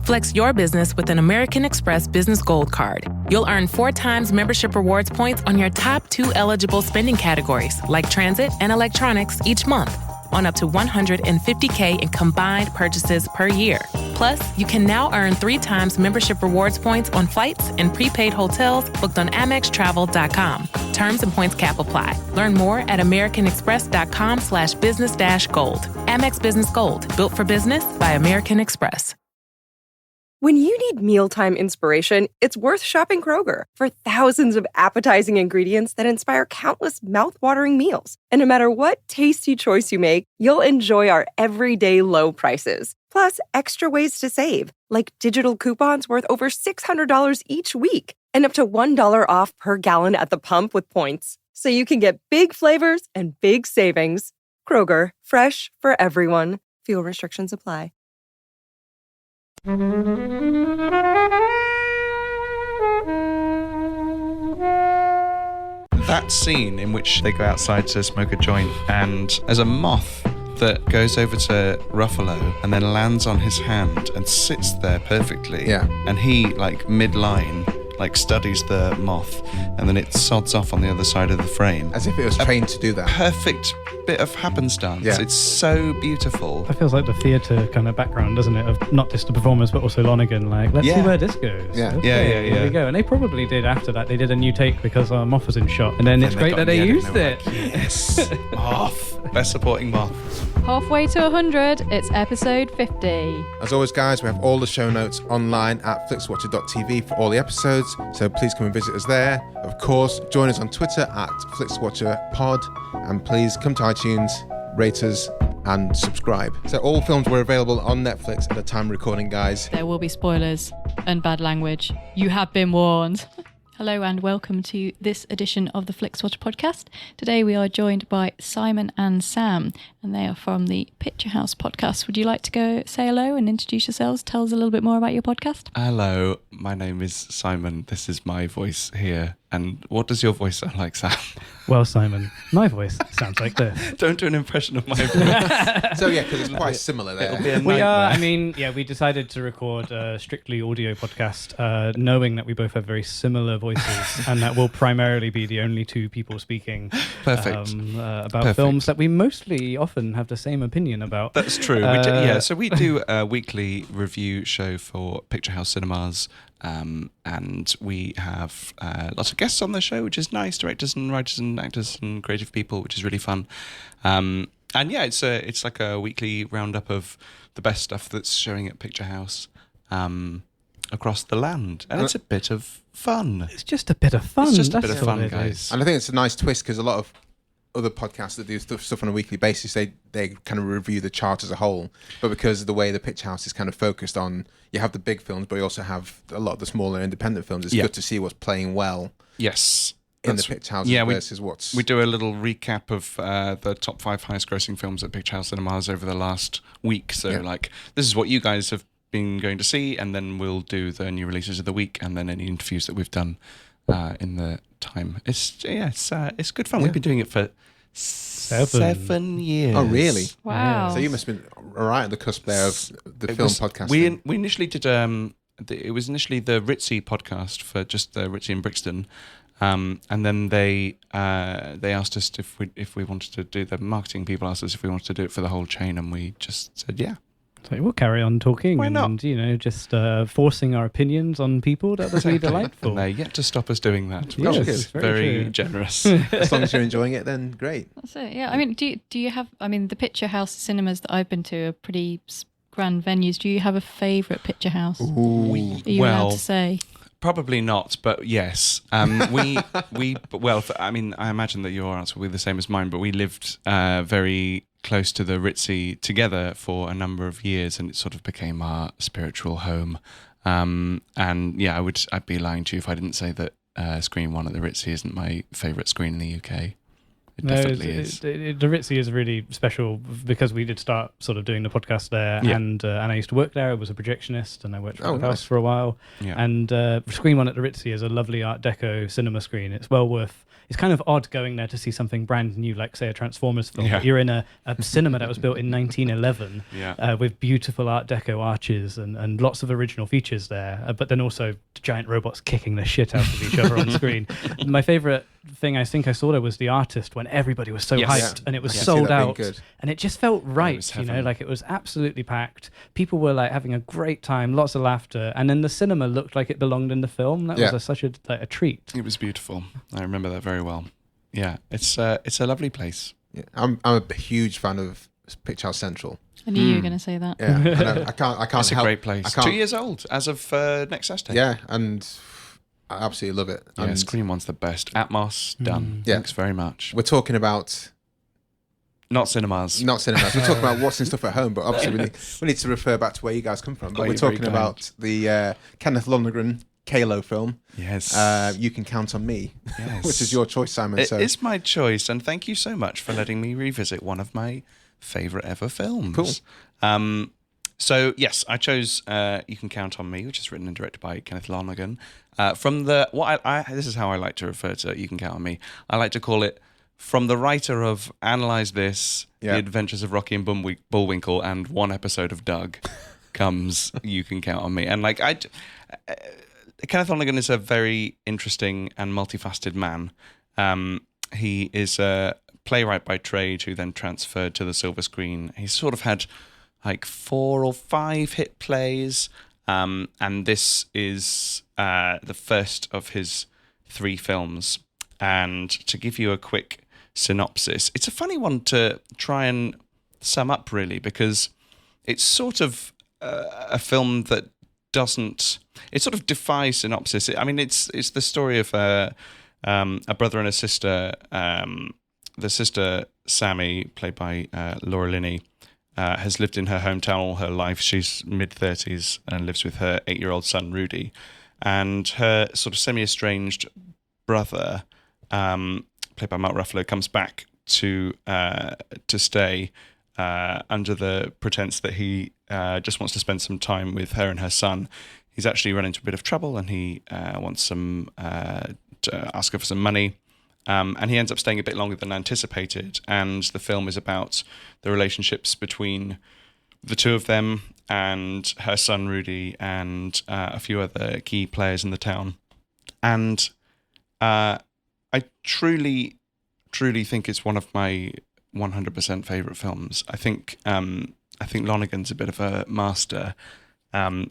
Flex your business with an American Express Business Gold Card. You'll earn 4 times membership rewards points on your top 2 eligible spending categories, like transit and electronics, each month, on up to $150K in combined purchases per year. Plus, you can now earn 3 times membership rewards points on flights and prepaid hotels booked on AmexTravel.com. Terms and points cap apply. Learn more at americanexpress.com/business-gold. Amex Business Gold, built for business by American Express. When you need mealtime inspiration, it's worth shopping Kroger for thousands of appetizing ingredients that inspire countless mouth-watering meals. And no matter what tasty choice you make, you'll enjoy our everyday low prices. Plus, extra ways to save, like digital coupons worth over $600 each week and up to $1 off per gallon at the pump with points. So you can get big flavors and big savings. Kroger, fresh for everyone. Fuel restrictions apply. That scene in which they go outside to smoke a joint and there's a moth that goes over to Ruffalo and then lands on his hand and sits there perfectly. Yeah. And he, like, mid-line, like, studies the moth and then it sods off on the other side of the frame. As if it was trained to do that. Perfect bit of happenstance. Yeah. It's so beautiful. That feels like the theatre kind of background, doesn't it? Of not just the performers, but also Lonergan. Like, let's see where this goes. Yeah. Okay, Yeah. Here we go. And they probably did after that. They did a new take because our moth was in shot. And then it's great that they used it. Yes. Moth. Best supporting moth. Halfway to 100, it's episode 50. As always, guys, we have all the show notes online at flixwatcher.tv for all the episodes, so please come and visit us there. Of course, join us on Twitter at FlixWatcherPod, and please come to iTunes, rate us, and subscribe. So all films were available on Netflix at the time of recording, guys. There will be spoilers and bad language. You have been warned. Hello and welcome to this edition of the Flixwatcher Podcast. Today we are joined by Simon and Sam, and they are from the Picturehouse Podcast. Would you like to go say hello and introduce yourselves? Tell us a little bit more about your podcast. Hello, my name is Simon. This is my voice here. And what does your voice sound like, Sam? Well, Simon, my voice sounds like this. Don't do an impression of my voice. So yeah, because it's quite similar there. It'll be a We nightmare. we decided to record a strictly audio podcast, knowing that we both have very similar voices and that we'll primarily be the only 2 people speaking Perfect. about films that we mostly often have the same opinion about. That's true. So we do a weekly review show for Picturehouse Cinemas, and we have lots of guests on the show, which is nice. Directors and writers and actors and creative people, which is really fun. And yeah, it's like a weekly roundup of the best stuff that's showing at Picturehouse across the land, and it's a bit of fun. It's just a bit of fun. It's just a That's bit of what fun, it guys. is. And I think it's a nice twist because a lot of other podcasts that do stuff on a weekly basis, they kind of review the chart as a whole. But because of the way the Picturehouse is kind of focused on, you have the big films, but you also have a lot of the smaller independent films. It's good to see what's playing well. Yes. In the Picturehouse versus what's... We do a little recap of the top 5 highest grossing films at Picturehouse Cinemas over the last week. So like, this is what you guys have been going to see, and then we'll do the new releases of the week, and then any interviews that we've done in the time. It's good fun. We've been doing it for 7 years. Oh, really? Wow. So you must have been right at the cusp there of the film podcast. We initially did, it was initially the Ritzy podcast for just the Ritzy in Brixton. And then they asked us if we wanted to do, the marketing people asked us if we wanted to do it for the whole chain, and we just said, yeah. So we'll carry on talking. Why not? And, just forcing our opinions on people. That would be delightful. And they're yet to stop us doing that. Yes, Which is very true. generous. As long as you're enjoying it, then great. That's it, yeah. I mean, do you have, the Picturehouse cinemas that I've been to are pretty grand venues. Do you have a favourite Picturehouse? Ooh. Are you allowed to say? Probably not, but yes. I imagine that your answer will be the same as mine, but we lived very close to the Ritzy together for a number of years, and it sort of became our spiritual home. And yeah, I'd be lying to you if I didn't say that Screen 1 at the Ritzy isn't my favourite screen in the UK. It definitely is. The Ritzy is really special because we did start sort of doing the podcast there, Yeah. and I used to work there. I was a projectionist, and I worked for the nice. house for a while. Yeah. And Screen One at the Ritzy is a lovely Art Deco cinema screen. It's well worth. It's kind of odd going there to see something brand new, like say a Transformers film. Yeah. But you're in a cinema that was built in 1911 with beautiful Art Deco arches and lots of original features there. But then also giant robots kicking the shit out of each other on screen. My favourite thing I think I saw there was The Artist, when everybody was so hyped and it was sold out, and it just felt right, like it was absolutely packed. People were like having a great time, lots of laughter, and then the cinema looked like it belonged in the film. That was such a treat. It was beautiful. I remember that very well. Yeah, it's a lovely place. Yeah. I'm a huge fan of Picturehouse Central. I knew you were going to say that. Yeah, I can't. It's a great place. 2 years old as of next Saturday. Yeah, and I absolutely love it. Yeah, And Screen One's the best. Atmos, done. Yeah. Thanks very much. we're talking about Not cinemas. not cinemas. We're talking about watching stuff at home, but obviously we need to refer back to where you guys come from. But Oh, we're you're very talking kind. about the Kenneth Lonergan Kalo film. Yes. You Can Count on Me, Yes. which is your choice, Simon. It so is my choice, and thank you so much for letting me revisit one of my favourite ever films. Cool. So yes, I chose You Can Count on Me, which is written and directed by Kenneth Lonergan. From the this is how I like to refer to You Can Count on Me. I like to call it from the writer of Analyze This, The Adventures of Rocky and Bullwinkle, and one episode of Doug comes You Can Count on Me. And like Kenneth Lonergan is a very interesting and multifaceted man. He is a playwright by trade who then transferred to the silver screen. He's sort of had like 4 or 5 hit plays, and this is the first of his 3 films. And to give you a quick synopsis, it's a funny one to try and sum up, really, because it's sort of a film that doesn't. It sort of defies synopsis. I mean, it's the story of a brother and a sister. The sister Sammy, played by Laura Linney, has lived in her hometown all her life. She's mid-30s and lives with her 8-year-old son Rudy, and her sort of semi-estranged brother, played by Mark Ruffalo, comes back to stay under the pretense that he just wants to spend some time with her and her son. He's actually run into a bit of trouble, and he wants to ask her for some money. And he ends up staying a bit longer than anticipated. And the film is about the relationships between the two of them and her son Rudy and a few other key players in the town. And I truly think it's one of my 100% favourite films. I think Lonergan's a bit of a master.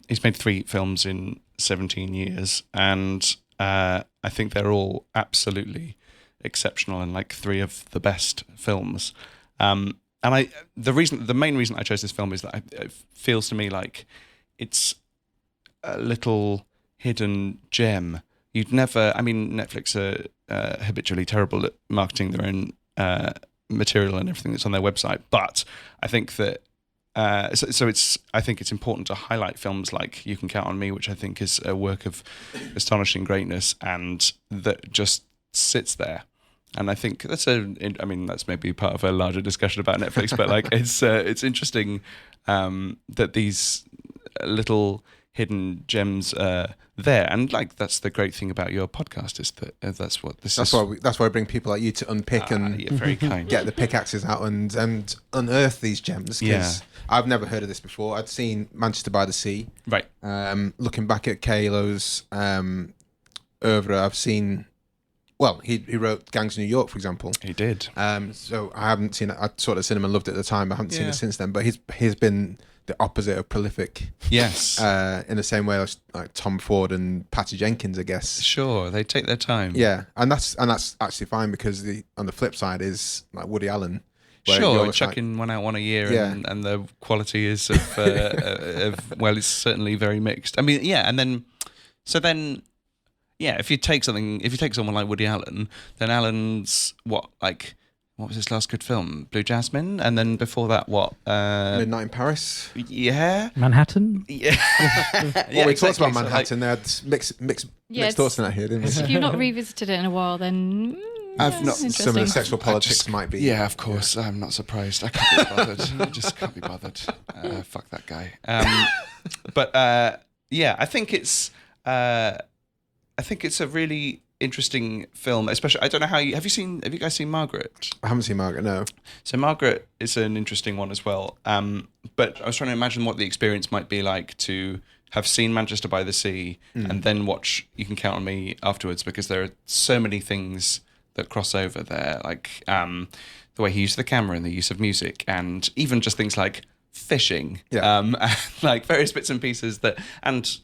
He's made 3 films in 17 years, and I think they're all absolutely exceptional and like 3 of the best films. And the main reason I chose this film is that it feels to me like it's a little hidden gem. You'd never. I mean, Netflix are habitually terrible at marketing their own material and everything that's on their website, but I think that. I think it's important to highlight films like You Can Count on Me, which I think is a work of astonishing greatness and that just sits there. And I think that's maybe part of a larger discussion about Netflix, but like it's interesting that these little hidden gems are there, and like that's the great thing about your podcast is that that's what this is. That's why I bring people like you to unpick and you're very kind. Get the pickaxes out and unearth these gems. Because I've never heard of this before. I'd seen Manchester by the Sea. Right. Looking back at Kalo's oeuvre, I've seen. Well, he wrote Gangs of New York, for example. He did. So I haven't seen it. I saw it at cinema and loved it at the time. But I haven't seen it since then. But he's been the opposite of prolific. Yes. In the same way as like Tom Ford and Patty Jenkins, I guess. Sure, they take their time. Yeah, and that's actually fine because on the flip side is like Woody Allen. Sure, chucking one out one a year, and the quality is well, it's certainly very mixed. I mean, if you take someone like Woody Allen, then Allen's what was his last good film? Blue Jasmine, and then before that, what? Midnight in Paris. Yeah, Manhattan. Yeah. We talked about Manhattan. They had mixed thoughts on that here, didn't we? If you've not revisited it in a while, then I've not. Some of the sexual politics might be. Yeah, of course. I'm not surprised. I can't be bothered. I just can't be bothered. Fuck that guy. But I think it's a really interesting film. Especially, I don't know how have you guys seen Margaret? I haven't seen Margaret. No. So Margaret is an interesting one as well. But I was trying to imagine what the experience might be like to have seen Manchester by the Sea and then watch You Can Count on Me afterwards, because there are so many things that cross over there, like the way he used the camera and the use of music, and even just things like fishing, like various bits and pieces and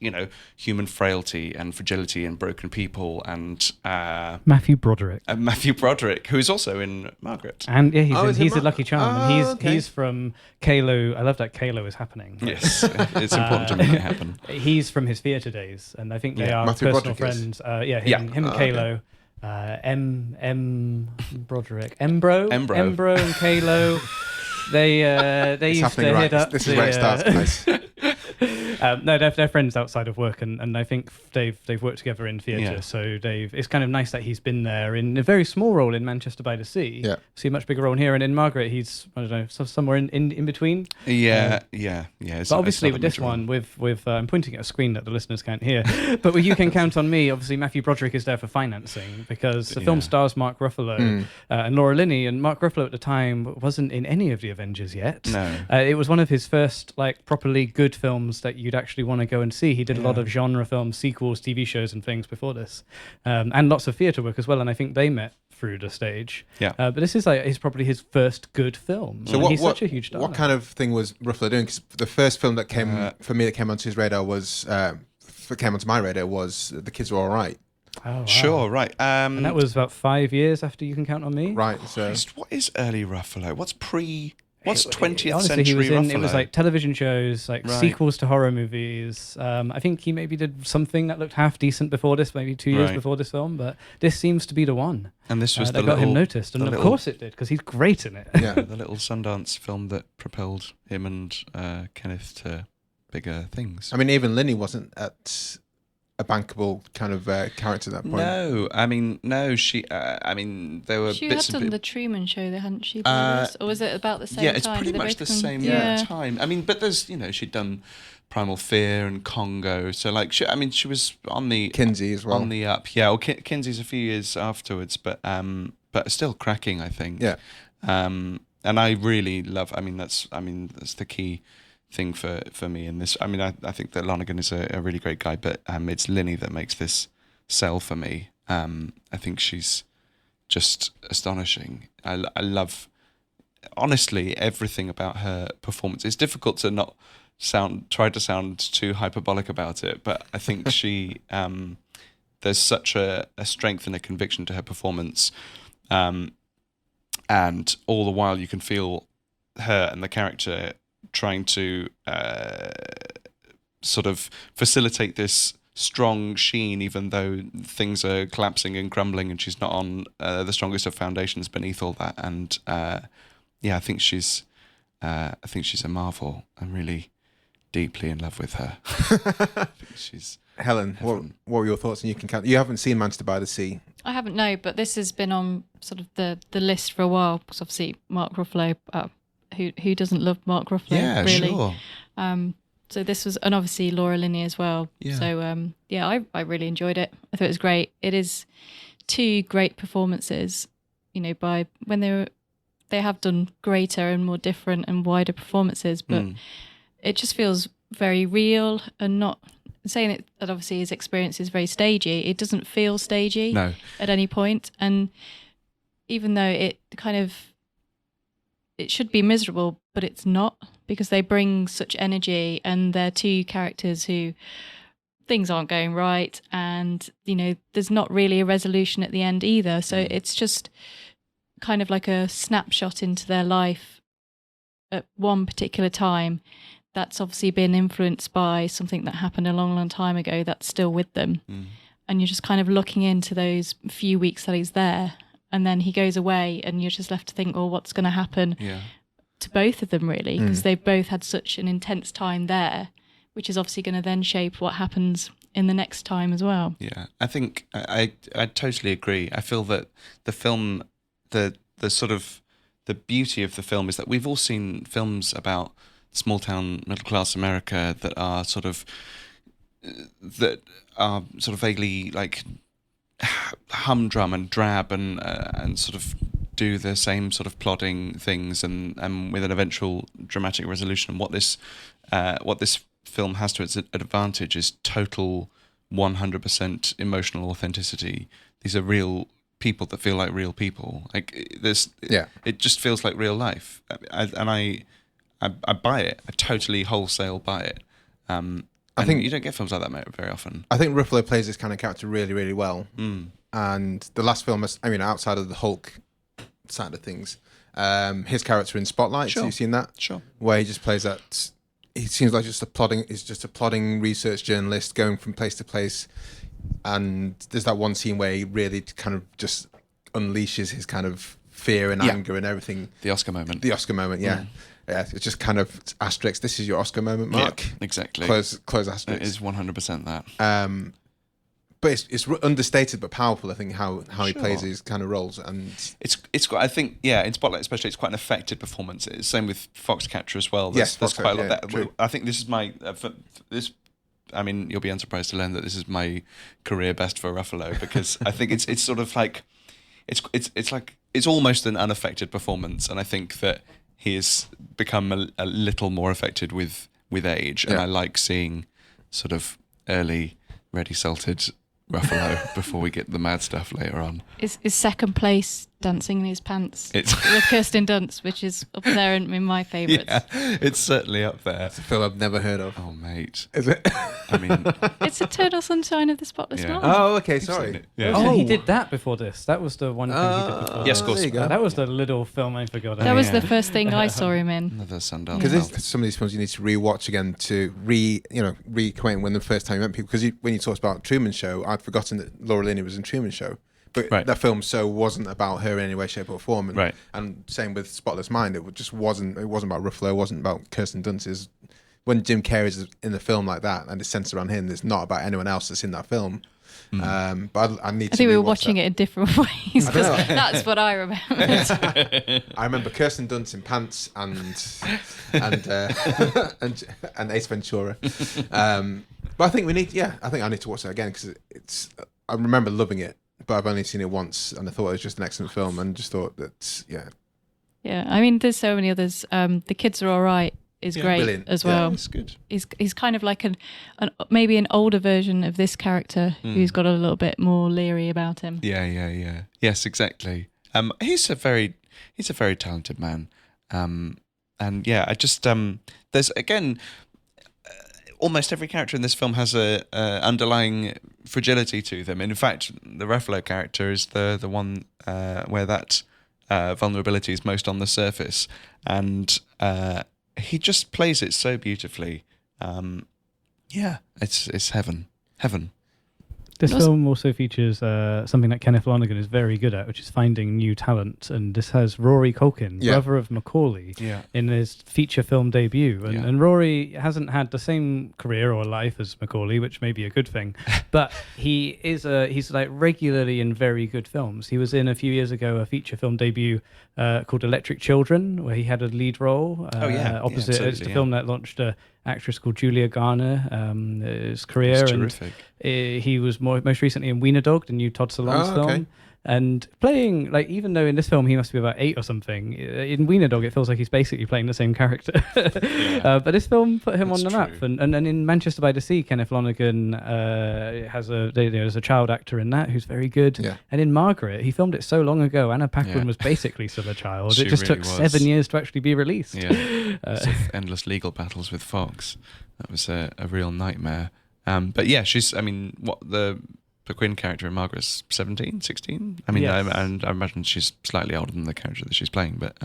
human frailty and fragility and broken people, and Matthew Broderick, who is also in Margaret, and he's a Lucky Charm, and he's from Kalo. I love that Kalo is happening. Yes, it's important to make it happen. He's from his theatre days, and I think they are Matthew personal Broderick friends. Him and Kalo. Broderick, Embro and Kalo. They used to hit up. This is where it starts, guys. No, they're friends outside of work, and I think they've worked together in theatre. Yeah. So it's kind of nice that he's been there in a very small role in Manchester by the Sea. Yeah. See a much bigger role in here, and in Margaret he's, I don't know, somewhere in between. Yeah. But obviously with this one, with I'm pointing at a screen that the listeners can't hear, but with You Can Count on Me, obviously Matthew Broderick is there for financing, because the film stars Mark Ruffalo and Laura Linney, and Mark Ruffalo at the time wasn't in any of the Avengers yet. No. It was one of his first properly good films that you'd actually want to go and see. He did a lot of genre films, sequels, TV shows and things before this, and lots of theatre work as well, and I think they met through the stage. Yeah. But this is probably his first good film. So he's such a huge star. What kind of thing was Ruffalo doing? Because the first film that came onto his radar was The Kids Are All Right. Oh, wow. Sure, right. And that was about 5 years after You Can Count on Me. Right. So what is early Ruffalo? What's 20th honestly, century Ruffalo? It was like television shows, sequels to horror movies. I think he maybe did something that looked half decent before this, maybe 2 years before this film, but this seems to be the one. And this was that got him noticed, and of course it did, because he's great in it. Yeah, the little Sundance film that propelled him and Kenneth to bigger things. I mean, even Linney wasn't at a bankable kind of character at that point. No, she. There were. She bits had done the Truman Show, hadn't she? Or was it about the same time? Yeah, it's pretty much the same time. I mean, but there's, she'd done Primal Fear and Congo, so she was on the Kinsey as well, on the up. Yeah, well, Kinsey's a few years afterwards, but still cracking, I think. Yeah. And I really love. That's the key thing for me in this. I think that Lonergan is a really great guy, but it's Linney that makes this sell for me. I think she's just astonishing. I love, honestly, everything about her performance. It's difficult to not try to sound too hyperbolic about it, but I think she there's such a strength and a conviction to her performance, and all the while you can feel her and the character trying to sort of facilitate this strong sheen, even though things are collapsing and crumbling, and she's not on the strongest of foundations beneath all that. And I think she's a marvel. I'm really deeply in love with her. I think she's Helen. What were your thoughts? And You Can Count. You haven't seen Manchester by the Sea. I haven't, no, but this has been on sort of the list for a while, because obviously Mark Ruffalo. Who doesn't love Mark Ruffalo? Yeah, really? Sure. So this was, and obviously Laura Linney as well. Yeah. So I really enjoyed it. I thought it was great. It is two great performances. By when they have done greater and more different and wider performances, but it just feels very real, and not saying it that obviously his experience is very stagey. It doesn't feel stagey at any point, and even though it should be miserable, but it's not, because they bring such energy, and they're two characters who things aren't going right, and there's not really a resolution at the end either, so it's just kind of like a snapshot into their life at one particular time that's obviously been influenced by something that happened a long time ago that's still with them. And you're just kind of looking into those few weeks that he's there, and then he goes away, and you're just left to think, what's going to happen to both of them, really, because they've both had such an intense time there, which is obviously going to then shape what happens in the next time as well. Yeah, I think I totally agree. I feel that the film, the sort of the beauty of the film is that we've all seen films about small town middle class America that are sort of vaguely like humdrum and drab and sort of do the same sort of plodding things and with an eventual dramatic resolution. And what this film has to its advantage is total 100% emotional authenticity. These are real people that feel like real people. Like it just feels like real life. I buy it. I totally wholesale buy it. I think you don't get films like that very often. I think Ruffalo plays this kind of character really, really well. And the last film, outside of the Hulk side of things, his character in Spotlight. Sure. So you've seen that? Sure. Where he just plays that. He seems like just a plodding research journalist going from place to place. And there's that one scene where he really kind of just unleashes his kind of fear and anger and everything. The Oscar moment. Yeah. Yeah, it's just kind of asterisk. This is your Oscar moment, Mark. Yeah, exactly. Close asterisk. It is 100% that. But it's understated but powerful. I think how he plays these kind of roles, and it's got. I think in Spotlight especially, it's quite an affected performance. It's same with Foxcatcher as well. There's quite a lot of that. True. I think this is my you'll be unsurprised to learn that this is my career best for Ruffalo, because I think it's sort of like it's almost an unaffected performance, and I think that he has become a little more affected with age, and I like seeing sort of early ready salted Ruffalo before we get the mad stuff later on. Is second place Dancing in His Pants with Kirsten Dunst, which is up there in my favourites. Yeah, it's certainly up there. It's a film I've never heard of. Oh, mate. Is it? I mean... It's Eternal Sunshine of the Spotless Mind. Oh, okay, sorry. Yeah. Oh, he did that before this. That was the one thing he did before. Yes, of course. There you go. That was the little film I forgot. That was the first thing I saw him in. Another Sundance. Because some of these films you need to re-watch again to reacquaint when the first time you met people. Because when you talked about Truman Show, I'd forgotten that Laura Linney was in Truman Show. But that film wasn't about her in any way, shape or form. And same with Spotless Mind. It just wasn't. It wasn't about Ruffalo. It wasn't about Kirsten Dunst. When Jim Carrey's in a film like that and it's centered around him, it's not about anyone else that's in that film. But I need to. I think we were watching it in different ways. That's what I remember. I remember Kirsten Dunst in Pants and Ace Ventura. But I think we need. Yeah, I think I need to watch that again because it's. I remember loving it, but I've only seen it once, and I thought it was just an excellent film, and just thought that Yeah, I mean, there's so many others. The Kids Are All Right is great brilliant. as well. Yeah, it's good. He's kind of like maybe an older version of this character who's got a little bit more leery about him. Yeah. Yes, exactly. He's a very talented man. And yeah, I just there's again. Almost every character in this film has a underlying fragility to them. In fact, the Ruffalo character is the one where that vulnerability is most on the surface, and he just plays it so beautifully. It's heaven. This film also features something that Kenneth Lonergan is very good at, which is finding new talent. And this has Rory Culkin, brother of Macaulay, in his feature film debut. And Rory hasn't had the same career or life as Macaulay, which may be a good thing. But he's like regularly in very good films. He was in a few years ago a feature film debut called Electric Children, where he had a lead role. Opposite, it's the film that launched a actress called Julia Garner, his career. That's terrific. And he was most recently in Wiener Dog, the new Todd Solondz film. And playing, like, even though in this film he must be about 8 or something, in Wiener Dog it feels like he's basically playing the same character. But this film put him on the map. And in Manchester by the Sea, Kenneth Lonergan there's a child actor in that who's very good. Yeah. And in Margaret, he filmed it so long ago, Anna Paquin was basically still a child. It just took 7 years to actually be released. Yeah, endless legal battles with Fox. That was a real nightmare. But yeah, the Paquin character in Margaret's 17, 16? I mean, yes. I imagine she's slightly older than the character that she's playing, but...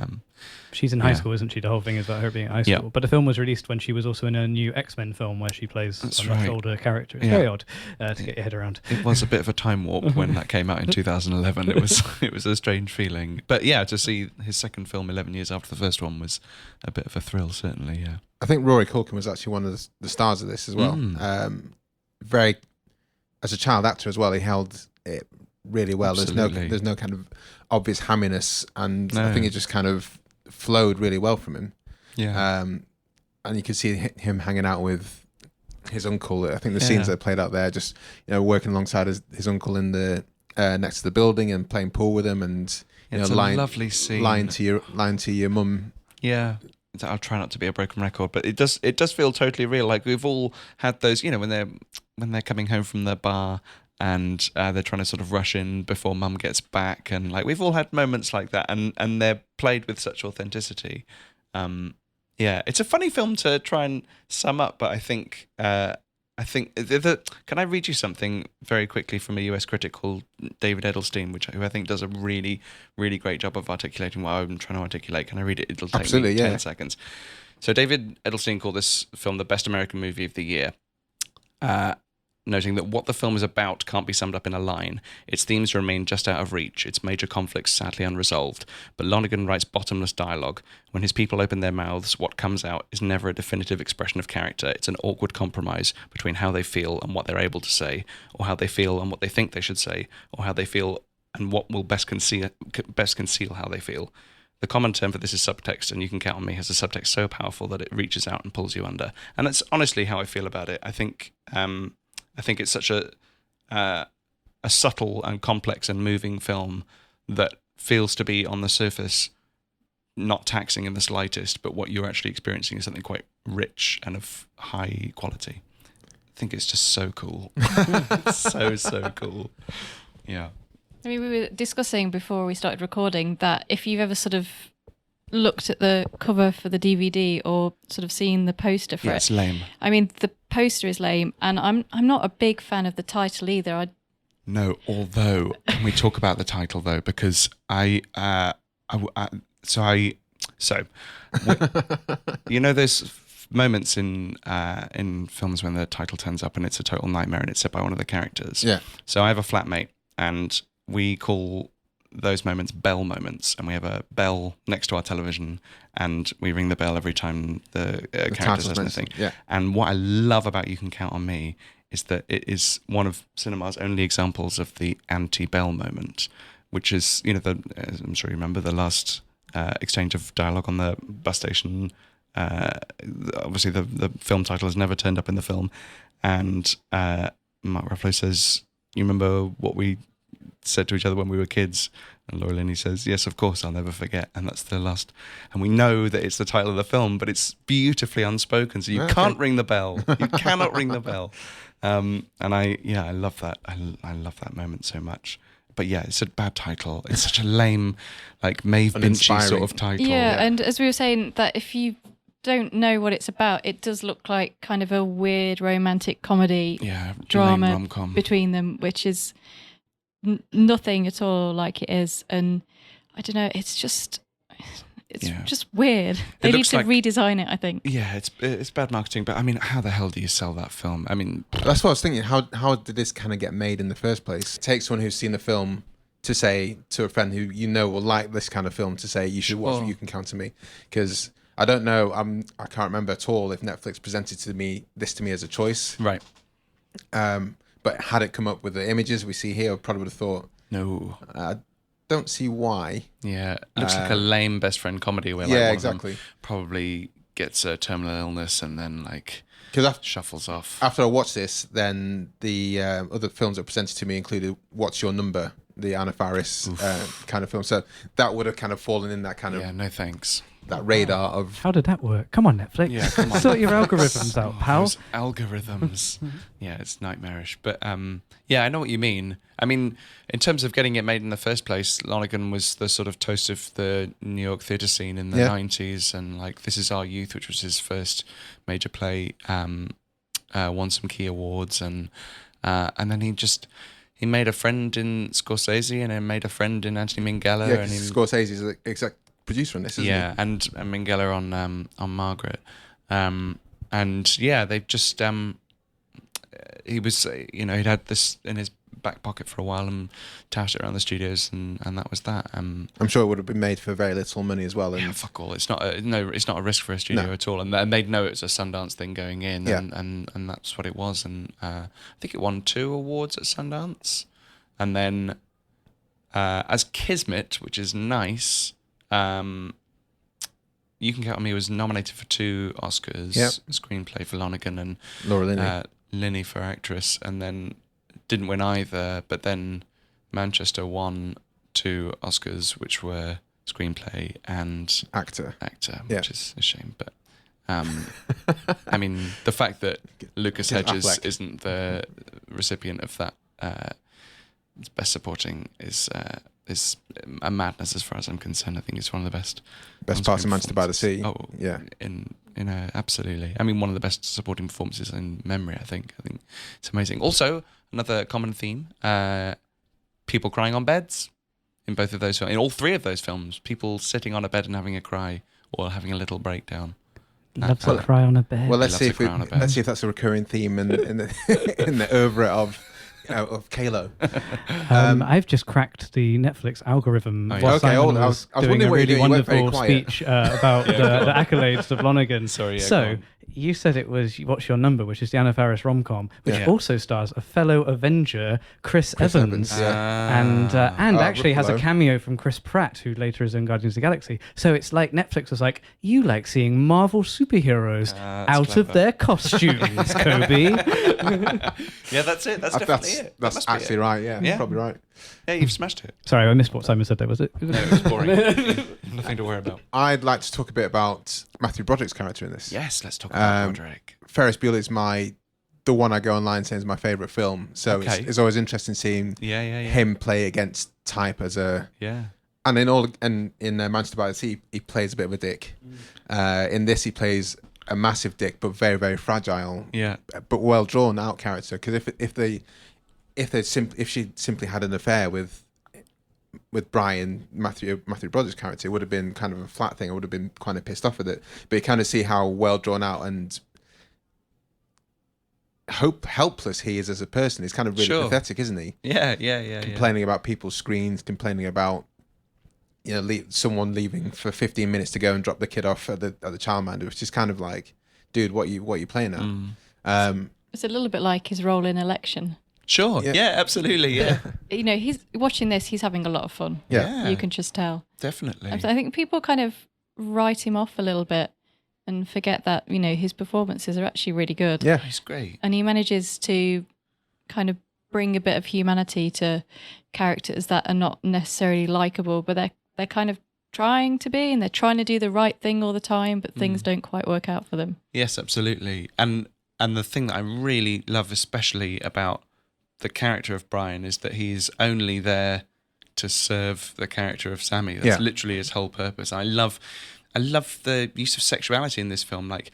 she's in high school, isn't she? The whole thing is about her being in high school. But the film was released when she was also in a new X-Men film where she plays a much older character. It's very odd to get your head around. It was a bit of a time warp when that came out in 2011. It was a strange feeling. But yeah, to see his second film 11 years after the first one was a bit of a thrill, certainly, yeah. I think Rory Culkin was actually one of the stars of this as well. Very as a child actor as well, he held it really well. Absolutely. There's no kind of obvious hamminess, and No. I think it just kind of flowed really well from him. Yeah. And you could see him hanging out with his uncle. I think the scenes that played out there, just working alongside his uncle in the next to the building and playing pool with him, and it's a lovely scene. Lying to your mum. Yeah. I'll try not to be a broken record, but it does feel totally real. Like we've all had those, when they're coming home from the bar and they're trying to sort of rush in before mum gets back, and like we've all had moments like that, and they're played with such authenticity. Yeah, it's a funny film to try and sum up, but I think can I read you something very quickly from a US critic called David Edelstein, who I think does a really, really great job of articulating what I'm trying to articulate. Can I read it? It'll take me 10 seconds. So David Edelstein called this film the best American movie of the year, noting that what the film is about can't be summed up in a line. Its themes remain just out of reach, its major conflicts sadly unresolved. But Lonergan writes bottomless dialogue. When his people open their mouths, what comes out is never a definitive expression of character. It's an awkward compromise between how they feel and what they're able to say, or how they feel and what they think they should say, or how they feel and what will best conceal how they feel. The common term for this is subtext, and You Can Count on Me has a subtext so powerful that it reaches out and pulls you under. And that's honestly how I feel about it. I think it's such a subtle and complex and moving film that feels to be on the surface not taxing in the slightest, but what you're actually experiencing is something quite rich and of high quality. I think it's just so cool. so cool. Yeah. I mean, we were discussing before we started recording that if you've ever sort of looked at the cover for the DVD or sort of seen the poster for it. It's lame. I mean, the poster is lame, and I'm not a big fan of the title either. No, although can we talk about the title though? Because there's moments in films when the title turns up and it's a total nightmare and it's said by one of the characters. Yeah. So I have a flatmate, and we call those moments bell moments, and we have a bell next to our television, and we ring the bell every time the character says anything. Yeah. And what I love about You Can Count on Me is that it is one of cinema's only examples of the anti-bell moment, which is, I'm sure you remember the last exchange of dialogue on the bus station. Obviously, the film title has never turned up in the film, and Mark Ruffalo says, "You remember what we said to each other when we were kids?" And Laura Linney says, "Yes, of course, I'll never forget." And that's the last. And we know that it's the title of the film, but it's beautifully unspoken, so you can't ring the bell. You cannot ring the bell. And I love that. I love that moment so much. But yeah, it's a bad title. It's such a lame, like Maeve Binchy sort of title. Yeah, and as we were saying, that if you don't know what it's about, it does look like kind of a weird romantic comedy drama rom-com between them, which is nothing at all like it is. And I don't know, it's just weird. They need to redesign it, I think. Yeah, it's bad marketing, but I mean, how the hell do you sell that film? I mean, that's what I was thinking. How did this kind of get made in the first place? It takes someone who's seen the film to say to a friend who will like this kind of film to say, you should watch You Can Count on Me. Because I don't know, I can't remember at all if Netflix presented this to me as a choice. Right. But had it come up with the images we see here, I probably would have thought, no. Don't see why. Yeah, it looks like a lame best friend comedy where one of them probably gets a terminal illness and then shuffles off. After I watched this, then the other films that were presented to me included What's Your Number, the Anna Faris kind of film. So that would have kind of fallen in that kind of... Yeah, no thanks. That radar of... How did that work? Come on, Netflix. Yeah, come on. Sort your algorithms out, pal. Those algorithms. Yeah, it's nightmarish. But I know what you mean. I mean, in terms of getting it made in the first place, Lonergan was the sort of toast of the New York theatre scene in the 90s, and like This Is Our Youth, which was his first major play, won some key awards, and then he made a friend in Scorsese, and then made a friend in Anthony Minghella. Yeah, Scorsese is the exact producer on this, isn't he? Yeah, and Minghella on Margaret. And yeah, they've just he was, he'd had this in his back pocket for a while and touted it around the studios, and that was that. I'm sure it would have been made for very little money as well. And yeah, fuck all. It's not a risk for a studio at all, and they'd know it was a Sundance thing going in, and that's what it was. And I think it won 2 awards at Sundance, and then as Kismet, which is nice. You Can Count on Me was nominated for 2 Oscars, screenplay for Lonergan and Linney for actress, and then didn't win either. But then Manchester won 2 Oscars, which were screenplay and actor, which is a shame. But I mean, the fact that Lucas Hedges isn't the recipient of that best supporting is a madness as far as I'm concerned. I think it's one of the best parts of Manchester by the Sea. Oh, yeah. Absolutely. I mean, one of the best supporting performances in memory, I think. I think it's amazing. Also, another common theme, people crying on beds in both of those films. In all 3 of those films, people sitting on a bed and having a cry or having a little breakdown. Loves to cry on a bed. Well, let's see if that's a recurring theme in the oeuvre of Kalo. I've just cracked the Netflix algorithm. While Simon was doing a really wonderful speech about the accolades of Lonergan. Sorry. You said it was What's Your Number, which is the Anna Faris rom-com, which also stars a fellow Avenger, Chris Evans, and actually has a cameo from Chris Pratt, who later is in Guardians of the Galaxy. So it's like Netflix was like, you like seeing Marvel superheroes out of their costumes, Kobe. Yeah, that's it. That's definitely it. That's actually right. Yeah, probably right. Yeah, you've smashed it. Sorry, I missed what Simon said there, was it? No, it was boring. Nothing to worry about. I'd like to talk a bit about Matthew Broderick's character in this. Yes, let's talk about Broderick. Ferris Bueller is the one I go online saying is my favourite film. So it's always interesting seeing him play against type as a... Yeah. And in Manchester by the Sea, he plays a bit of a dick. In this, he plays a massive dick, but very, very fragile. Yeah. But well drawn out character. Because if she simply had an affair with Brian, Matthew Broderick's character, it would have been kind of a flat thing. I would have been kind of pissed off with it. But you kind of see how well drawn out and helpless he is as a person. He's kind of really pathetic, isn't he? Yeah. Complaining about people's screens, complaining about someone leaving for 15 minutes to go and drop the kid off at the childminder, which is kind of like, dude, what are you playing at? It's a little bit like his role in Election. Sure. Yeah, absolutely. Yeah. He's watching this. He's having a lot of fun. Yeah. You can just tell. Definitely. I think people kind of write him off a little bit and forget that, his performances are actually really good. Yeah. He's great. And he manages to kind of bring a bit of humanity to characters that are not necessarily likable, but they're kind of trying to be, and they're trying to do the right thing all the time, but things don't quite work out for them. Yes, absolutely. And the thing that I really love especially about the character of Brian is that he's only there to serve the character of Sammy. That's literally his whole purpose. I love the use of sexuality in this film. Like,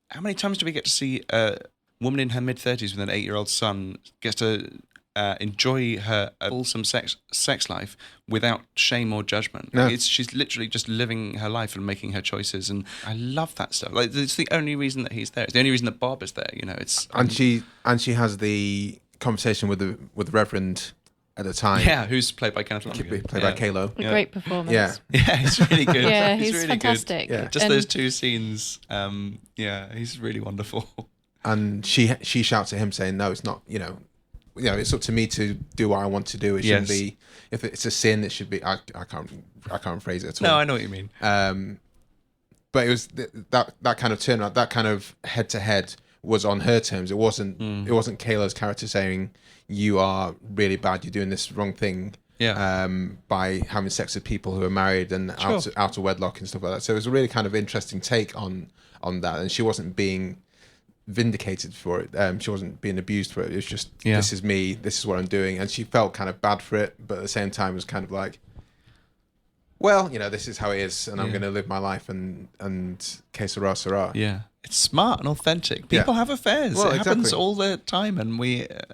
how many times do we get to see a woman in her mid-30s with an 8-year-old son gets to enjoy her wholesome sex life without shame or judgment? No. She's literally just living her life and making her choices, and I love that stuff. Like, it's the only reason that he's there. It's the only reason that Bob is there. It's and she has the conversation with the Reverend at the time. Yeah, who's played by Kenneth. Played by Kalo. A great performance. Yeah, he's really good. Yeah, he's really fantastic. Good. Yeah. Just those 2 scenes. He's really wonderful. And she shouts at him saying, "No, it's not. It's up to me to do what I want to do. It shouldn't be. If it's a sin, it should be. I can't phrase it at all. No, I know what you mean. But it was that kind of turnaround, that kind of head to head was on her terms. It wasn't. It wasn't Kayla's character saying, "You are really bad. You're doing this wrong thing." Yeah. By having sex with people who are married and out of wedlock and stuff like that. So it was a really kind of interesting take on that, and she wasn't being vindicated for it. She wasn't being abused for it. It was just, this is me, this is what I'm doing, and she felt kind of bad for it, but at the same time was kind of like, well, this is how it is, and I'm going to live my life, and que sera, sera. Yeah, it's smart and authentic. People have affairs. Well, it happens all the time, and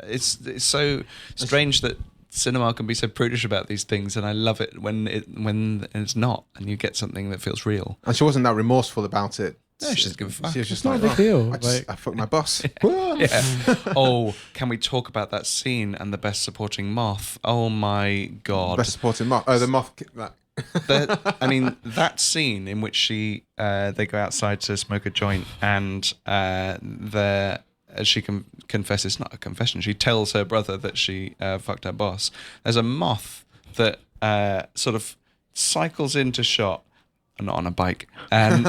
it's so strange that cinema can be so prudish about these things, and I love it when it's not, and you get something that feels real. And she wasn't that remorseful about it No, she doesn't give a fuck. She was just It's like, not a big deal. I fucked my boss. Yeah. Oh, can we talk about that scene and the best supporting moth? Oh my god. Best supporting moth. Oh, the moth. That scene in which they go outside to smoke a joint, and she confesses, not a confession, she tells her brother that she fucked her boss. There's a moth that sort of cycles into shot, not on a bike, and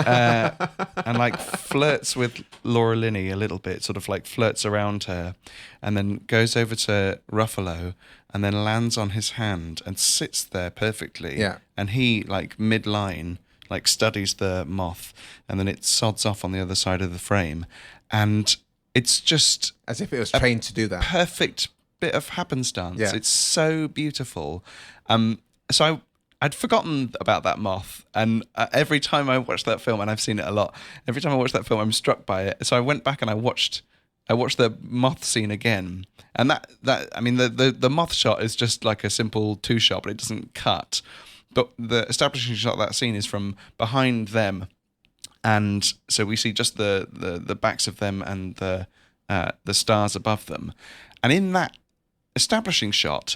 like flirts with Laura Linney a little bit, sort of like flirts around her, and then goes over to Ruffalo and then lands on his hand and sits there perfectly. Yeah. And he, like mid-line, like studies the moth, and then it sods off on the other side of the frame, and it's just As if it was trained to do that. perfect bit of happenstance. Yeah. It's so beautiful. So I'd forgotten about that moth, and every time I watch that film, and I've seen it a lot, every time I watch that film, I'm struck by it. So I went back and I watched the moth scene again, and the moth shot is just like a simple 2-shot, but it doesn't cut. But the establishing shot of that scene is from behind them, and so we see just the backs of them and the stars above them, and in that establishing shot,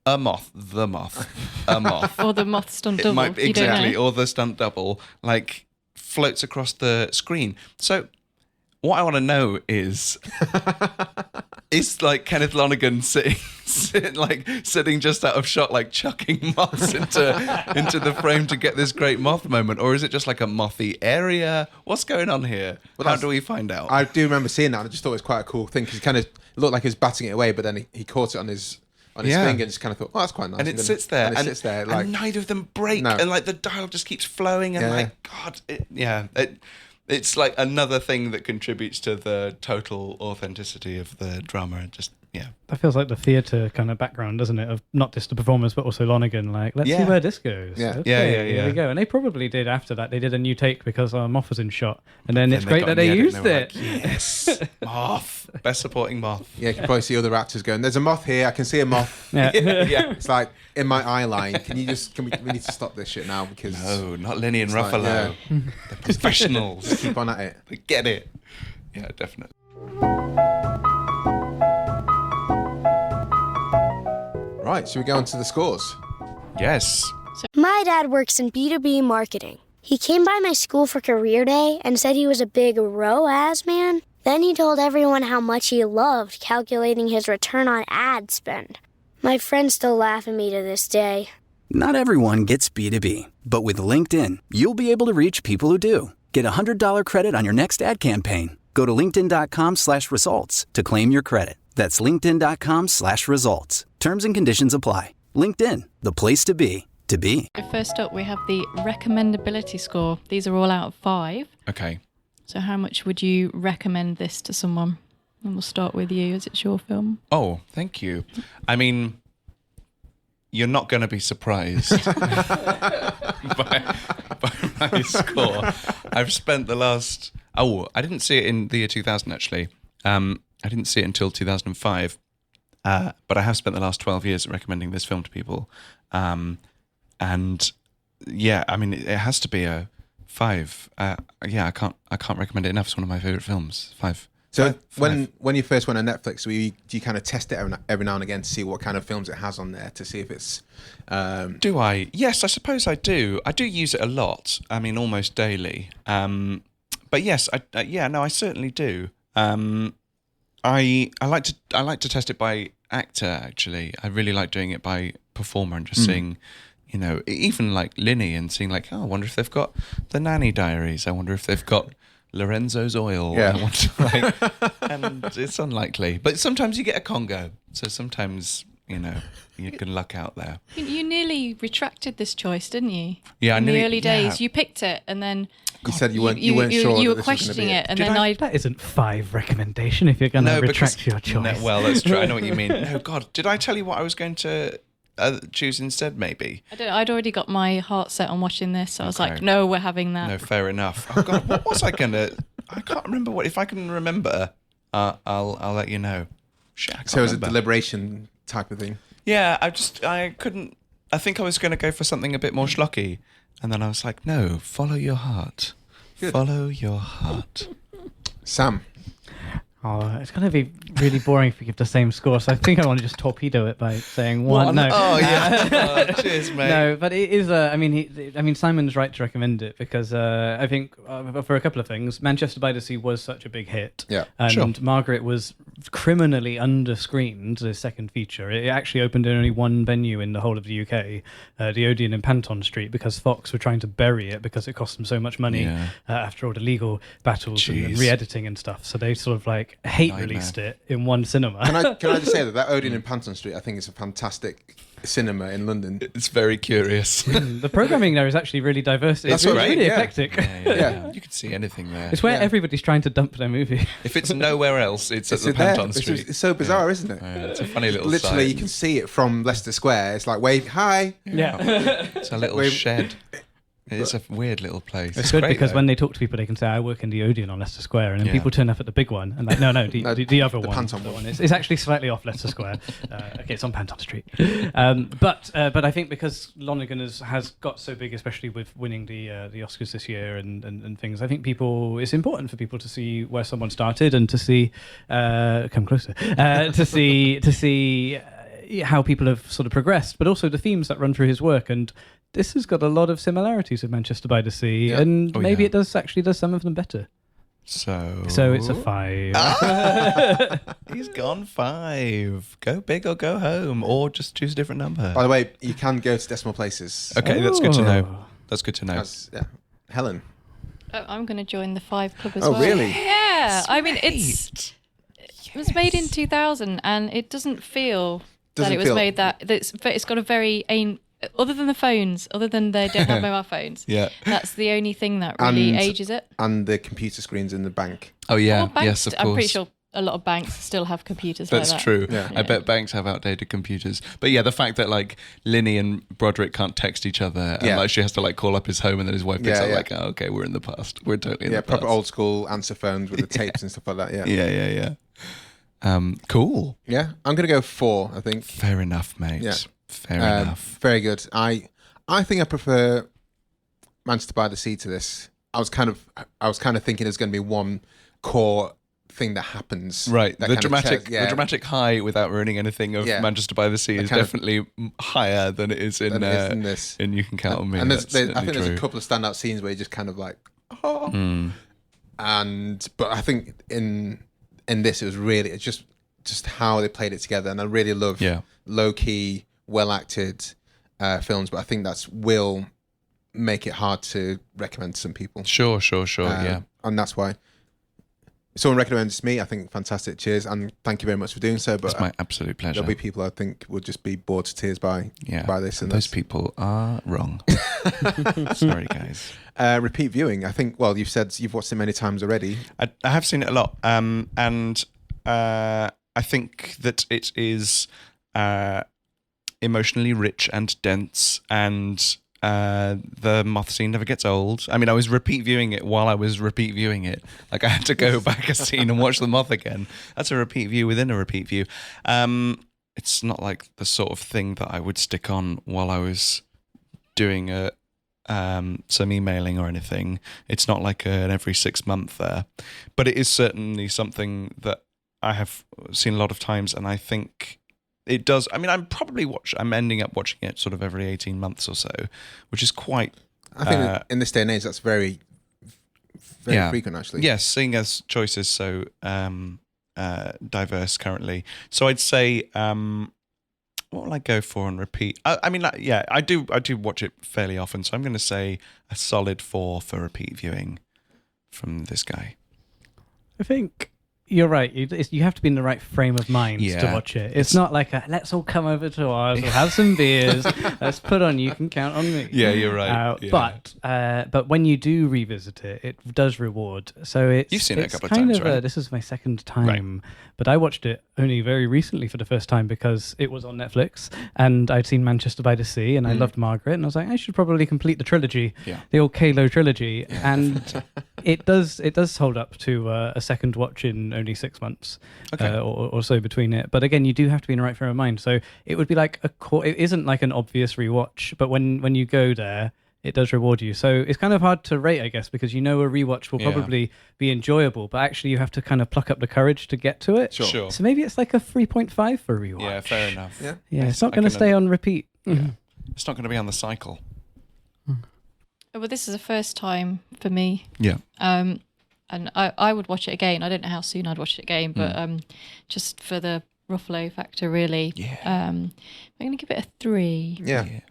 a moth, Or the moth stunt double. it might be, You don't exactly, know. or the stunt double, like floats across the screen. So what I want to know is like Kenneth Lonergan sitting just out of shot, like chucking moths into the frame to get this great moth moment, or is it just like a mothy area? What's going on here? Well, How do we find out? I do remember seeing that, and I just thought it was quite a cool thing, because he kind of looked like he was batting it away, but then he caught it on his finger and just kind of thought, oh, that's quite nice. And it sits there, and it sits there, like, and neither of them break, No. and like the dialogue just keeps flowing, and it's like another thing that contributes to the total authenticity of the drama. And just That feels like the theatre kind of background, doesn't it? Of not just the performers, but also Lonergan. Like, let's see where this goes. Yeah. Okay, Yeah. Here we go. And they probably did after that. They did a new take because Moth was in shot. And then it's they great got that in the they edit used and they were it. like, yes, moth, best supporting moth. yeah, you can probably see other actors going, there's a moth here, I can see a moth. Yeah. Yeah. It's like, in my eye line, we need to stop this shit now, because No, not Linney and like, Ruffalo. They're professionals. keep on at it. They get it. Yeah, definitely. Right, should we go on to the scores? Yes. My dad works in B2B marketing. He came by my school for career day and said he was a big ROAS man. Then he told everyone how much he loved calculating his return on ad spend. My friends still laugh at me to this day. Not everyone gets B2B, but with LinkedIn, you'll be able to reach people who do. Get a $100 credit on your next ad campaign. Go to linkedin.com/results to claim your credit. That's linkedin.com/results. Terms and conditions apply. LinkedIn, the place to be, to be. First up, we have the recommendability score. These are all out of 5. Okay. So how much would you recommend this to someone? And we'll start with you, as it's your film. Oh, thank you. I mean, you're not going to be surprised by my score. I've spent the last... Oh, I didn't see it in the year 2000, actually. I didn't see it until 2005. But I have spent the last 12 years recommending this film to people. And yeah, I mean, it has to be a 5. Yeah, I can't recommend it enough. It's one of my favorite films. 5. So Five. when you first went on Netflix, do you kind of test it every now and again to see what kind of films it has on there, to see if it's... Do I? Yes, I suppose I do. I do use it a lot. I mean, almost daily. But yes, I certainly do. I like to test it by actor. Actually, I really like doing it by performer and just seeing, even like Linney, and seeing like, oh, I wonder if they've got the Nanny Diaries. I wonder if they've got Lorenzo's Oil. Yeah. I wonder, and it's unlikely, but sometimes you get a Congo. So sometimes you can luck out there. You nearly retracted this choice, didn't you? Yeah, in the nearly- early days, yeah. you picked it, and then You said you weren't sure. You that were this was gonna be questioning it, and Did then I- I That isn't 5 recommendation if you're going to retract your choice. No, well, that's true. I know what you mean. No, God, did I tell you what I was going to choose insteed? Maybe. I'd already got my heart set on watching this, so I was Okay. like, no, we're having that. No, fair enough. Oh God, what was I gonna? I can't remember what. If I can remember, I'll let you know. Shit, I can't So it was a remember. deliberation type of thing. Yeah, I couldn't. I think I was going to go for something a bit more schlocky, and then I was like, no, follow your heart. Follow your heart. Sam. Oh, it's going to be really boring if we give the same score, so I think I want to just torpedo it by saying one. No. Oh, yeah. Cheers, mate. No, but it is. I mean, Simon's right to recommend it because I think for a couple of things, Manchester by the Sea was such a big hit. Yeah, and Margaret was criminally underscreened. The second feature, it actually opened in only one venue in the whole of the UK, the Odeon in Panton Street, because Fox were trying to bury it because it cost them so much money after all the legal battles and re-editing and stuff. So they sort of like released it in one cinema. Can I just say that Odeon in Panton Street, I think, is a fantastic cinema in London. It's very curious. The programming there is actually really diverse. It's really eclectic. Yeah. You can see anything there. It's where everybody's trying to dump their movie. If it's nowhere else, it's at the Panton Street. It's so bizarre, isn't it? It's a funny little Literally, site. you can see it from Leicester Square. It's like, wave, hi. Yeah. It's a little shed. It's a weird little place. It's good because when they talk to people, they can say, I work in the Odeon on Leicester Square. And then people turn up at the big one. And like, no, the other one. Panton one. It's actually slightly off Leicester Square. Okay, it's on Panton Street. But I think because Lonergan has got so big, especially with winning the Oscars this year and things, I think it's important for people to see where someone started and to see, come closer, to see how people have sort of progressed, but also the themes that run through his work. And this has got a lot of similarities with Manchester by the Sea, and maybe it does some of them better. So it's a 5. He's gone 5. Go big or go home, or just choose a different number. By the way, you can go to decimal places. Okay, that's good to know. Helen. I'm going to join the 5 club as well. Oh, really? Yeah. I mean, it was made in 2000, and it doesn't feel that it was made that. It's got a very other than the phones, other than they don't have mobile phones. Yeah, that's the only thing that really ages it. And the computer screens in the bank. Oh yeah, banks, yes, of course. I'm pretty sure a lot of banks still have computers. That's like that. true. Yeah. I bet banks have outdated computers. But yeah, the fact that like Linney and Broderick can't text each other, and like she has to like call up his home, and then his wife picks up like, oh, okay, we're in the past. We're totally in the past. Yeah, proper old school answer phones with the tapes and stuff like that. Yeah. Cool. Yeah, I'm gonna go 4. I think. Fair enough, mate. Yeah. Fair enough. Very good. I think I prefer Manchester by the Sea to this. I was kind of thinking there's going to be one core thing that happens. Right. The dramatic high without ruining anything of Manchester by the Sea is definitely higher than it is in this. In You Can Count on Me. And I think there's a couple of standout scenes where you're just kind of like, oh. But I think in this it was really it's just how they played it together, and I really love low key, well acted films, but I think will make it hard to recommend to some people. Sure, yeah. And that's why. If someone recommends me, I think fantastic. Cheers, and thank you very much for doing so. But it's my absolute pleasure. There'll be people I think would just be bored to tears by this. And those people are wrong. Sorry, guys. Repeat viewing. I think. Well, you've said you've watched it many times already. I have seen it a lot, and I think that it is emotionally rich and dense, and the moth scene never gets old. I mean, I was repeat viewing it while I was repeat viewing it. Like, I had to go back a scene and watch the moth again. That's a repeat view within a repeat view. It's not like the sort of thing that I would stick on while I was doing some emailing or anything. It's not like an every 6 month there, but it is certainly something that I have seen a lot of times, and I think it does. I mean, I'm ending up watching it sort of every 18 months or so, which is quite. I think in this day and age, that's very frequent, actually. Yes, seeing as choice is so diverse currently. So I'd say, what will I go for and repeat? I do watch it fairly often, so I'm going to say a solid 4 for repeat viewing from this guy. I think you're right. You have to be in the right frame of mind to watch it. It's not like let's all come over to ours, we'll have some beers, let's put on You Can Count on Me. Yeah, you're right. But when you do revisit it, it does reward. So you've seen it a couple of times, right? This is my second time, but I watched it only very recently for the first time because it was on Netflix, and I'd seen Manchester by the Sea, and I loved Margaret, and I was like, I should probably complete the trilogy, the old Kalo trilogy, and it does hold up to a second watch in only 6 months or so between it. But again, you do have to be in the right frame of mind. So it would be like it isn't like an obvious rewatch, but when you go there, it does reward you. So it's kind of hard to rate, I guess, because a rewatch will probably be enjoyable, but actually you have to kind of pluck up the courage to get to it. Sure. So maybe it's like a 3.5 for rewatch. Yeah, fair enough. Yeah, it's not going to stay on repeat. Yeah. It's not going to be on the cycle. Well, this is the first time for me. Yeah. And I would watch it again. I don't know how soon I'd watch it again, but just for the Ruffalo factor, really. Yeah. I'm going to give it a 3. Yeah.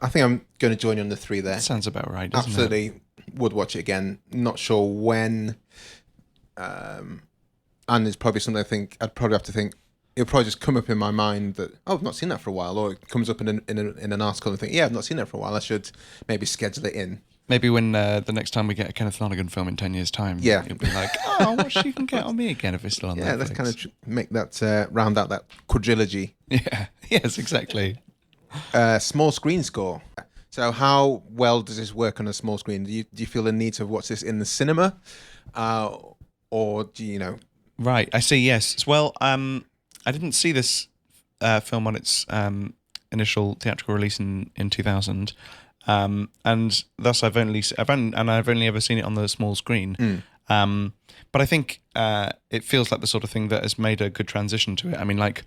I think I'm going to join you on the 3 there. That sounds about right, doesn't Absolutely it? would watch it again. Not sure when. And it's probably something I think I'd probably have to think. It'll probably just come up in my mind that, I've not seen that for a while. Or it comes up in an article and think, I've not seen that for a while. I should maybe schedule it in. Maybe when the next time we get a Kenneth Lonergan film in 10 years' time, you'll be like, what she can get on me again if it's still on Netflix. Let's kind of make that, round out that quadrilogy. Yeah, yes, exactly. Small screen score. So how well does this work on a small screen? Do you feel the need to watch this in the cinema? Or do you know? Right, I see, yes. Well, I didn't see this film on its initial theatrical release in 2000. And thus I've only ever seen it on the small screen. But I think it feels like the sort of thing that has made a good transition to it. I mean, like,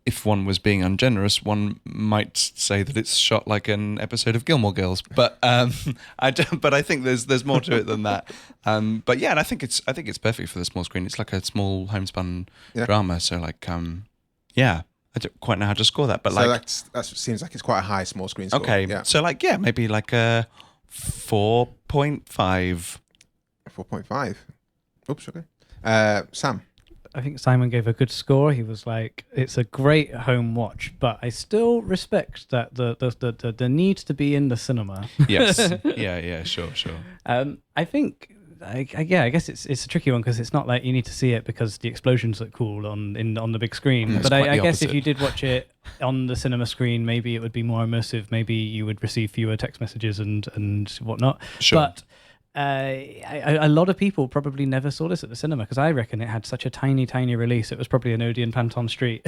if one was being ungenerous, one might say that it's shot like an episode of Gilmore Girls. But I think there's more to it than that. But yeah, and I think it's perfect for the small screen. It's like a small homespun drama. So like, I don't quite know how to score that, but so like that seems like it's quite a high small screen score. Okay, so like maybe like a 4.5. 4.5. Oops, okay. Sam. I think Simon gave a good score. He was like, it's a great home watch, but I still respect that the need to be in the cinema. Yes. Yeah, sure. I think I guess it's a tricky one because it's not like you need to see it because the explosions look cool on the big screen. But I guess if you did watch it on the cinema screen, maybe it would be more immersive. Maybe you would receive fewer text messages and whatnot. Sure. But a lot of people probably never saw this at the cinema because I reckon it had such a tiny release. It was probably an Odeon Panton Street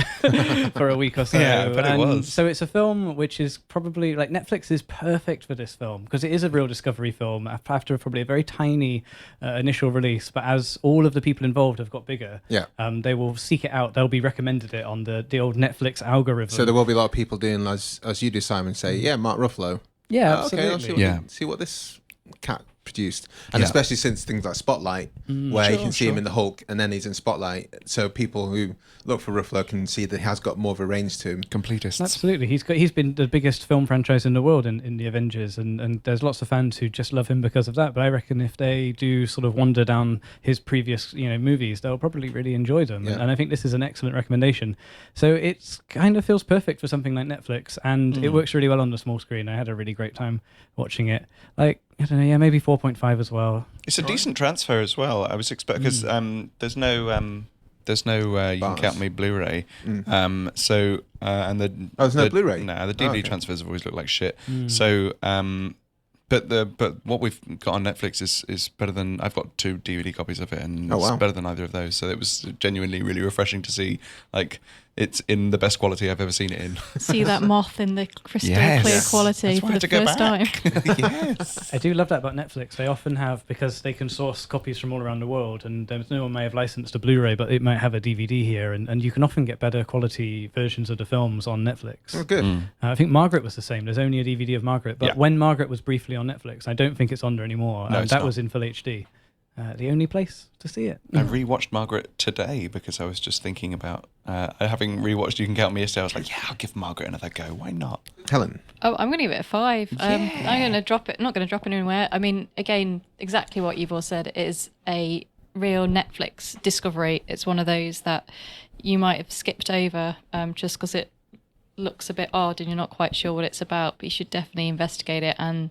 for a week or so. Yeah, but it was. So it's a film which is probably like Netflix is perfect for this film because it is a real discovery film after probably a very tiny initial release. But as all of the people involved have got bigger, they will seek it out. They'll be recommended it on the old Netflix algorithm. So there will be a lot of people doing as you do, Simon. Say, Mark Ruffalo. Yeah, absolutely. Okay, I'll see what this cat produced, and especially since things like Spotlight, where you can see him in the Hulk, and then he's in Spotlight, so people who look for Ruffalo can see that he has got more of a range to him. Completists. Absolutely, he's been the biggest film franchise in the world in the Avengers, and there's lots of fans who just love him because of that. But I reckon if they do sort of wander down his previous movies, they'll probably really enjoy them. And I think this is an excellent recommendation. So it kind of feels perfect for something like Netflix, and it works really well on the small screen. I had a really great time watching it. Like, I don't know, maybe 4.5 as well. It's a decent transfer as well. I was expecting because there's no You Can Count Me Blu-ray. There's no Blu-ray. No, the DVD transfers have always looked like shit. So but what we've got on Netflix is better than I've got 2 DVD copies of it, and it's better than either of those. So it was genuinely really refreshing to see like it's in the best quality I've ever seen it in. See that moth in the crystal clear quality for the first time. Yes. I do love that about Netflix. They often have, because they can source copies from all around the world, and no one may have licensed a Blu-ray, but it might have a DVD here, and you can often get better quality versions of the films on Netflix. Oh, good. I think Margaret was the same. There's only a DVD of Margaret, but when Margaret was briefly on Netflix, I don't think it's on there anymore. No, that was in full HD. The only place to see it. I rewatched Margaret today because I was just thinking about having rewatched You Can Count Me yesterday. I was like, I'll give Margaret another go. Why not? Helen? Oh, I'm going to give it a 5. I'm going to drop it. Not going to drop it anywhere. I mean, again, exactly what you've all said. It is a real Netflix discovery. It's one of those that you might have skipped over just because it looks a bit odd and you're not quite sure what it's about, but you should definitely investigate it. And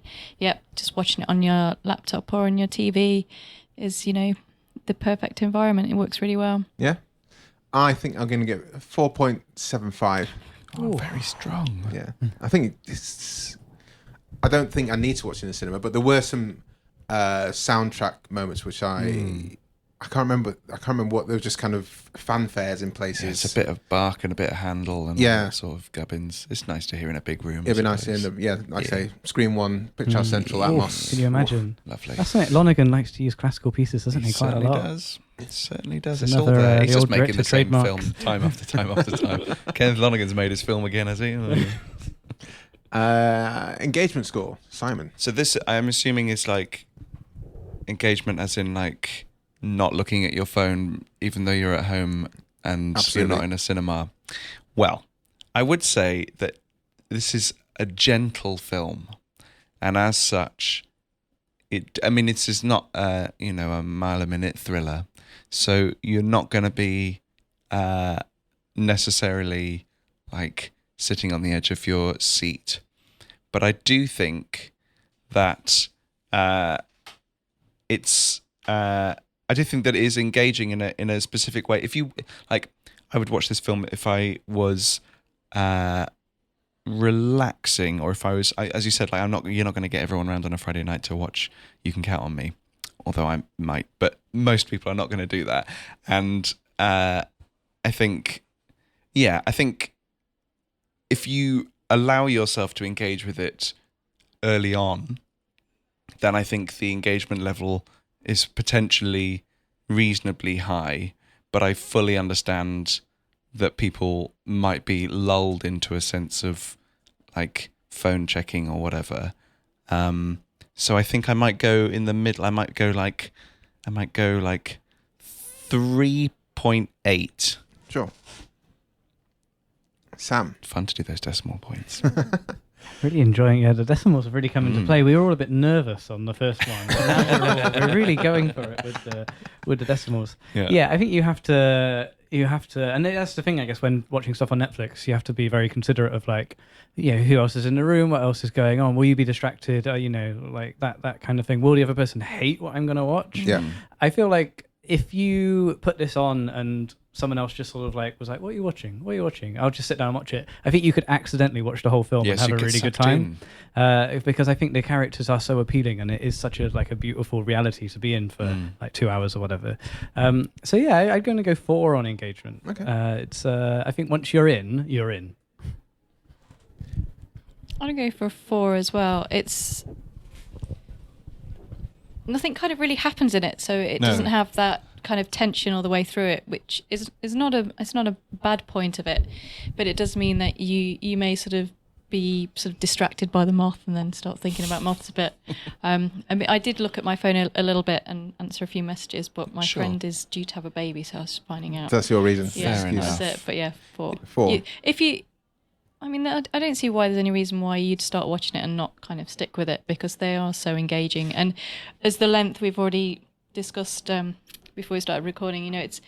just watching it on your laptop or on your TV is, the perfect environment. It works really well. Yeah. I think I'm going to give 4.75. Oh, very strong. Yeah. I think I don't think I need to watch it in the cinema, but there were some soundtrack moments which I I can't remember what they were, just kind of fanfares in places. Yeah, it's a bit of bark and a bit of handle and all that sort of gubbins. It's nice to hear in a big room. It'd be nice to hear I say, Screen 1, Picturehouse Central, Atmos. Can you imagine? Lovely. That's it. Lonergan likes to use classical pieces, doesn't he? Quite a lot. It certainly does. It's It's all another, there. He's the just old making the same trademark. film time after time after time. Kenneth Lonergan's made his film again, has he? Engagement score, Simon. So this, I'm assuming, is like engagement as in like not looking at your phone even though you're at home and Absolutely. you're not in a cinema. Well, I would say that this is a gentle film, and as such, this is not a mile-a-minute thriller, so you're not going to be necessarily like sitting on the edge of your seat. But I do think that I do think that it is engaging in a specific way. If you like, I would watch this film if I was relaxing, or if I was, as you said, like you're not going to get everyone around on a Friday night to watch You Can Count on Me, although I might, but most people are not going to do that. And I think if you allow yourself to engage with it early on, then I think the engagement level is potentially reasonably high. But I fully understand that people might be lulled into a sense of like phone checking or whatever. So I think I might go in the middle. I might go like 3.8. Sure. Sam. Fun to do those decimal points. Really enjoying it. The decimals have really come into play. We were all a bit nervous on the first one. But now we're really going for it with the decimals. Yeah, I think you have to, and that's the thing, I guess, when watching stuff on Netflix, you have to be very considerate of like, who else is in the room, what else is going on, will you be distracted, like that kind of thing. Will the other person hate what I'm going to watch? Yeah. I feel like if you put this on and someone else just sort of like was like, what are you watching? I'll just sit down and watch it. I think you could accidentally watch the whole film and have a really good time. Because I think the characters are so appealing, and it is such a beautiful reality to be in for like 2 hours or whatever. So yeah, I'm going to go 4 on engagement. Okay. It's I think once you're in, you're in. I'm going to go for a 4 as well. It's nothing kind of really happens in it, so it doesn't have that kind of tension all the way through it, which is not a bad point of it, but it does mean that you may sort of be sort of distracted by the moth and then start thinking about moths a bit. I did look at my phone a little bit and answer a few messages, but my friend is due to have a baby, so I was finding out. That's your reason. Yeah, Fair enough. that's it. But yeah, 4. 4. I don't see why there's any reason why you'd start watching it and not kind of stick with it, because they are so engaging. And as the length we've already discussed before we started recording, it's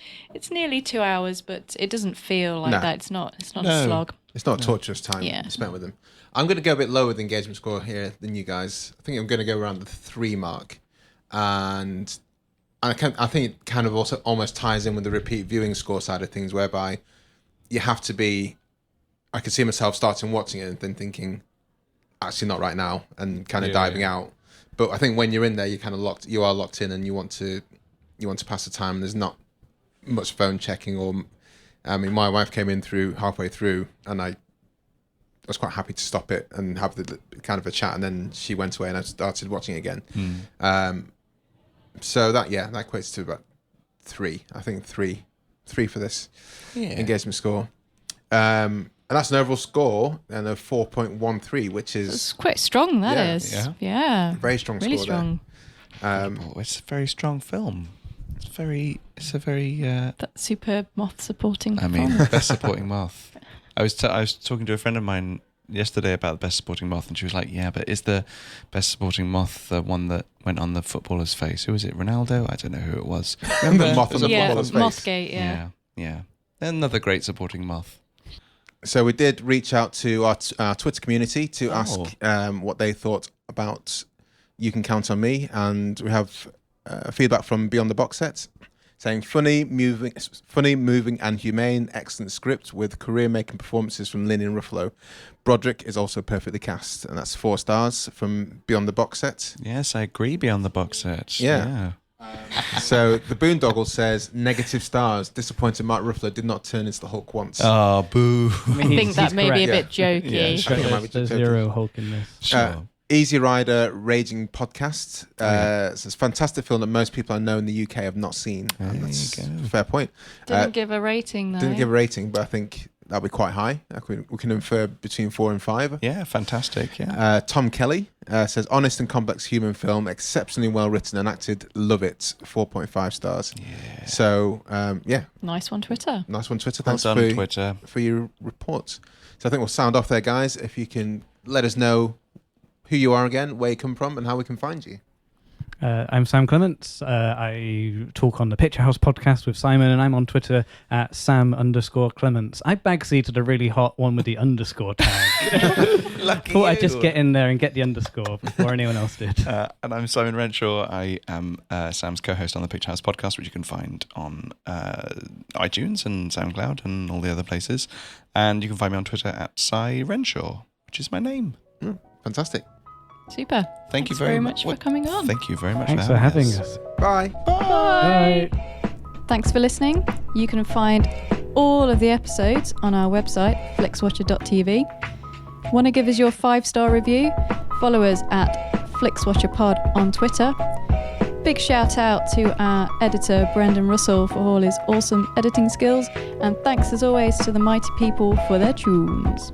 nearly 2 hours, but it doesn't feel like that. It's not a slog. It's not a torturous time spent with them. I'm going to go a bit lower with the engagement score here than you guys. I think I'm going to go around the 3 mark. And I think it kind of also almost ties in with the repeat viewing score side of things, whereby you have to be... I could see myself starting watching it and then thinking, actually not right now, and kind of diving out. But I think when you're in there, you are locked in, and you want to pass the time. And there's not much phone checking, my wife came in halfway through, and I was quite happy to stop it and have the kind of a chat, and then she went away and I started watching again. So that equates to about 3. I think 3 for this engagement score. And that's an overall score and a 4.13, which is... It's quite strong, that is. Yeah. Very strong really score strong. It's a very strong film. It's a very... That superb moth supporting film. Best supporting moth. I was talking to a friend of mine yesterday about the best supporting moth, and she was like, yeah, but is the best supporting moth the one that went on the footballer's face? Who was it? Ronaldo? I don't know who it was. Remember the moth on the footballer's face? Mothgate, Yeah. Another great supporting moth. So we did reach out to our Twitter community to ask what they thought about You Can Count on Me, and we have feedback from Beyond the Box Set saying funny, moving and humane, excellent script with career-making performances from Linney and Ruffalo. Broderick is also perfectly cast, and that's 4 stars from Beyond the Box Set. Yes, I agree. Beyond the Box Set. Yeah. So the Boondoggle says negative stars. Disappointed Mark Ruffalo did not turn into the Hulk once. Oh, boo. I think that may be a bit jokey. Yeah, I think it might be There's joking. zero Hulk in this. Sure. Easy Rider Raging Podcast says fantastic film that most people I know in the UK have not seen. And that's a fair point. Didn't give a rating though. Didn't give a rating, but I think that'll be quite high. We can infer between 4 and 5. Yeah, fantastic. Yeah. Tom Kelly says honest and complex human film, exceptionally well written and acted. Love it. 4.5 stars. Yeah. So Nice one, Twitter. nice one, Twitter. Well Thanks done, Twitter. for your reports. So I think we'll sound off there, guys. If you can let us know who you are again, where you come from, and how we can find you. I'm Sam Clements. I talk on the Picturehouse podcast with Simon, and I'm on Twitter at Sam_Clements. I backseated a really hot one with the underscore tag. Lucky Thought I'd you. just get in there and get the underscore before anyone else did. And I'm Simon Renshaw. I am Sam's co-host on the Picturehouse Podcast, which you can find on iTunes and SoundCloud and all the other places. And you can find me on Twitter at Cy Renshaw, which is my name. Fantastic. Super. Thank you Thanks very much for coming on. Thank you very much Thanks for having us. Bye. Bye. Thanks for listening. You can find all of the episodes on our website, flixwatcher.tv. Want to give us your 5-star review? Follow us at FlixWatcherPod on Twitter. Big shout out to our editor, Brendan Russell, for all his awesome editing skills. And thanks as always to the mighty people for their tunes.